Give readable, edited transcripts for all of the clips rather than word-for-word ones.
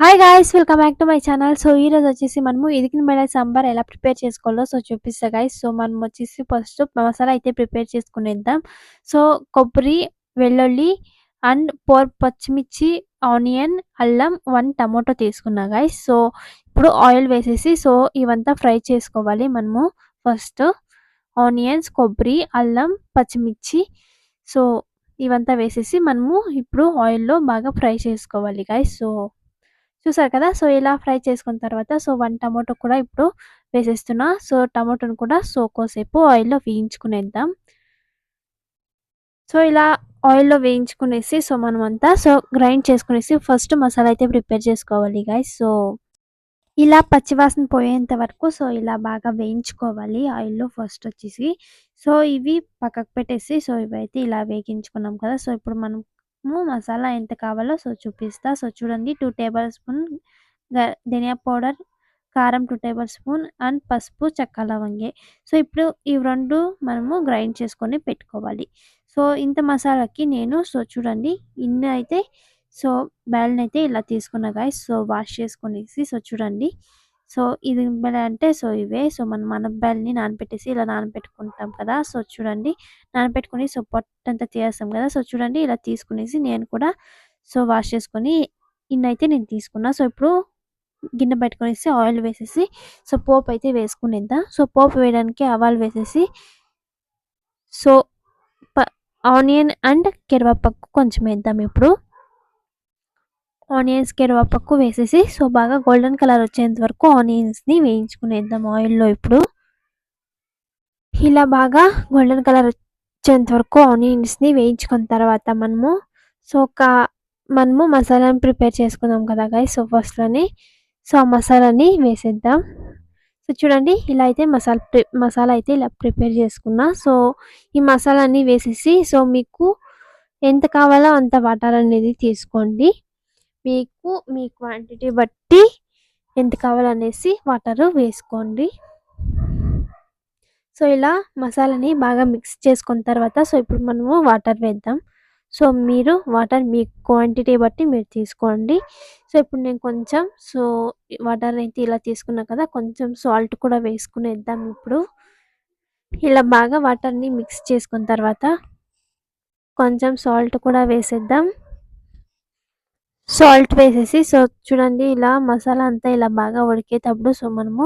Hi guys welcome back to my channel. So ఈ రోజు వచ్చేసి మనము ఇదికిన బెల్లై సాంబార్ ఎలా ప్రిపేర్ చేసుకోవాలో చూపిస్తా గైస్. సో మనం వచ్చేసి ఫస్ట్ మసాలా అయితే ప్రిపేర్ చేసుకునేద్దాం. సో కొబ్బరి, వెల్లుల్లి అండ్ 4 పచ్చిమిర్చి, ఆనియన్, అల్లం, 1 టమాటో తీసుకున్నా గైస్. సో ఇప్పుడు ఆయిల్ వేసేసి సో ఇవంతా ఫ్రై చేసుకోవాలి మనము. ఫస్ట్ ఆనియన్స్, కొబ్బరి, అల్లం, పచ్చిమిర్చి సో ఇవంతా వేసేసి మనము ఇప్పుడు ఆయిల్‌లో బాగా ఫ్రై చేసుకోవాలి గైస్. సో చూసారు కదా! సో ఇలా ఫ్రై చేసుకున్న తర్వాత సో 1 టమాటో కూడా ఇప్పుడు వేసేస్తున్నా. సో టమాటోని కూడా సో కోసేపు ఆయిల్‌లో వేయించుకునేద్దాం. సో ఇలా ఆయిల్‌లో వేయించుకునేసి సో మనమంతా సో గ్రైండ్ చేసుకునేసి ఫస్ట్ మసాలా అయితే ప్రిపేర్ చేసుకోవాలి గైస్. సో ఇలా పచ్చివాసన పోయేంత వరకు సో ఇలా బాగా వేయించుకోవాలి ఆయిల్‌లో ఫస్ట్ వచ్చేసి. సో ఇవి పక్కకు పెట్టేసి సో ఇవైతే ఇలా వేగించుకున్నాం కదా! సో ఇప్పుడు మనము మసాలా ఎంత కావాలో సో చూపిస్తా. సో చూడండి 2 టేబుల్ స్పూన్ ధనియా పౌడర్, కారం 2 టేబుల్ స్పూన్ అండ్ పసుపు, చెక్క, లవంగి. సో ఇప్పుడు ఈ 2 మనము గ్రైండ్ చేసుకొని పెట్టుకోవాలి. సో ఇంత మసాలాకి నేను సో చూడండి ఇన్ని అయితే సో బెల్లంనైతే ఇలా తీసుకున్నా గైస్. సో వాష్ చేసుకొనేసి సో చూడండి. సో ఇది బెల్లం అంటే సో ఇవే. సో మనం బెల్లని నానబెట్టేసి ఇలా నానబెట్టుకుంటాం కదా! సో చూడండి నానబెట్టుకొని సో పొట్టంతా తీసేస్తాం కదా! సో చూడండి ఇలా తీసుకునేసి నేను కూడా సో వాష్ చేసుకొని ఇన్నైతే నేను తీసుకున్నా. సో ఇప్పుడు గిన్నె పెట్టుకొనేసి ఆయిల్ వేసేసి సో పోపు అయితే వేసుకునేద్దాం. సో పోపు వేయడానికి ఆవాలు వేసేసి సో ప ఆనియన్ అండ్ కరివేపాకు కొంచెం వేద్దాం ఇప్పుడు. ఆనియన్స్, కరివేపాకు వేసేసి సో బాగా గోల్డెన్ కలర్ వచ్చేంత వరకు ఆనియన్స్‌ని వేయించుకునేద్దాం ఆయిల్‌లో ఇప్పుడు. ఇలా బాగా గోల్డెన్ కలర్ వచ్చేంత వరకు ఆనియన్స్‌ని వేయించుకున్న తర్వాత మనము మసాలాని ప్రిపేర్ చేసుకున్నాం కదా గైస్. సో ఫస్ట్‌లోనే సో ఆ మసాలాని వేసేద్దాం. సో చూడండి ఇలా అయితే మసాలా అయితే ఇలా ప్రిపేర్ చేసుకున్నా. సో ఈ మసాలాని వేసేసి సో మీకు ఎంత కావాలో అంత వాటర్ అనేది తీసుకోండి. మీకు మీ క్వాంటిటీ బట్టి ఎంత కావాలనేసి వాటర్ వేసుకోండి. సో ఇలా మసాలాని బాగా మిక్స్ చేసుకున్న తర్వాత సో ఇప్పుడు మనము వాటర్ వేద్దాం. సో మీరు వాటర్ మీ క్వాంటిటీ బట్టి మీరు తీసుకోండి. సో ఇప్పుడు నేను కొంచెం సో వాటర్ అయితే ఇలా తీసుకున్నా కదా! కొంచెం సాల్ట్ కూడా వేసుకునేద్దాం ఇప్పుడు. ఇలా బాగా వాటర్‌ని మిక్స్ చేసుకున్న తర్వాత కొంచెం సాల్ట్ కూడా వేసేద్దాం. సాల్ట్ వేసేసి సో చూడండి ఇలా మసాలా అంతా ఇలా బాగా ఉడికేటప్పుడు సో మనము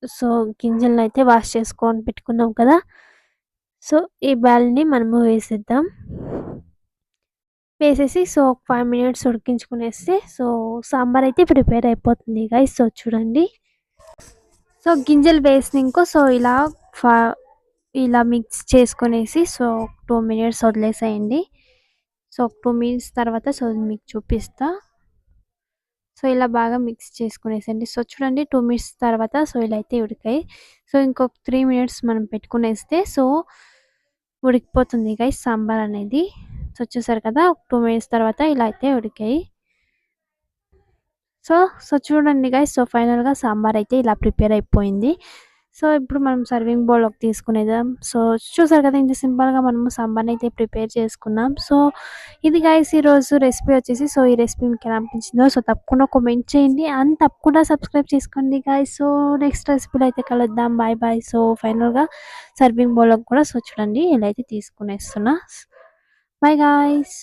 సో గింజలనైతే వాష్ చేసుకొని పెట్టుకున్నాం కదా! సో ఈ బ్యాల్ని మనము వేసేద్దాం. వేసేసి సో ఒక 5 మినిట్స్ ఉడికించుకునేస్తే సో సాంబార్ అయితే ప్రిపేర్ అయిపోతుంది గైస్. సో చూడండి. సో గింజలు వేసినంక సో ఇలా మిక్స్ చేసుకొనేసి సో 2 మినిట్స్ వదిలేసేయండి. సో 2 మినిట్స్ తర్వాత సో మీకు చూపిస్తా. సో ఇలా బాగా మిక్స్ చేసుకునేసేయండి. సో చూడండి 2 మినిట్స్ తర్వాత సో ఇలా అయితే ఉడికాయి. సో ఇంకొక 3 మినిట్స్ మనం పెట్టుకునేస్తే సో ఉడికిపోతుంది గైస్ సాంబార్ అనేది. సో చూసారు కదా! 2 మినిట్స్ తర్వాత ఇలా అయితే ఉడికాయి. సో చూడండి గైస్. సో ఫైనల్‌గా సాంబార్ అయితే ఇలా ప్రిపేర్ అయిపోయింది. సో ఇప్పుడు మనం సర్వింగ్ బౌల్‌లోకి తీసుకునేద్దాం. సో చూసారు కదా! ఇంత సింపుల్‌గా మనము సాంబార్‌ని అయితే ప్రిపేర్ చేసుకున్నాం. సో ఇది గైస్ ఈరోజు రెసిపీ వచ్చేసి సో ఈ రెసిపీ మీకు ఎలా అనిపించిందో సో తప్పకుండా కామెంట్ చేయండి. అండ్ తప్పకుండా సబ్స్క్రైబ్ చేసుకోండి గైస్. సో నెక్స్ట్ రెసిపీలో అయితే కలుద్దాం. Bye bye. సో ఫైనల్‌గా సర్వింగ్ బౌల్‌లోకి కూడా సో చూడండి ఇలా అయితే తీసుకునేస్తున్నా. Bye guys.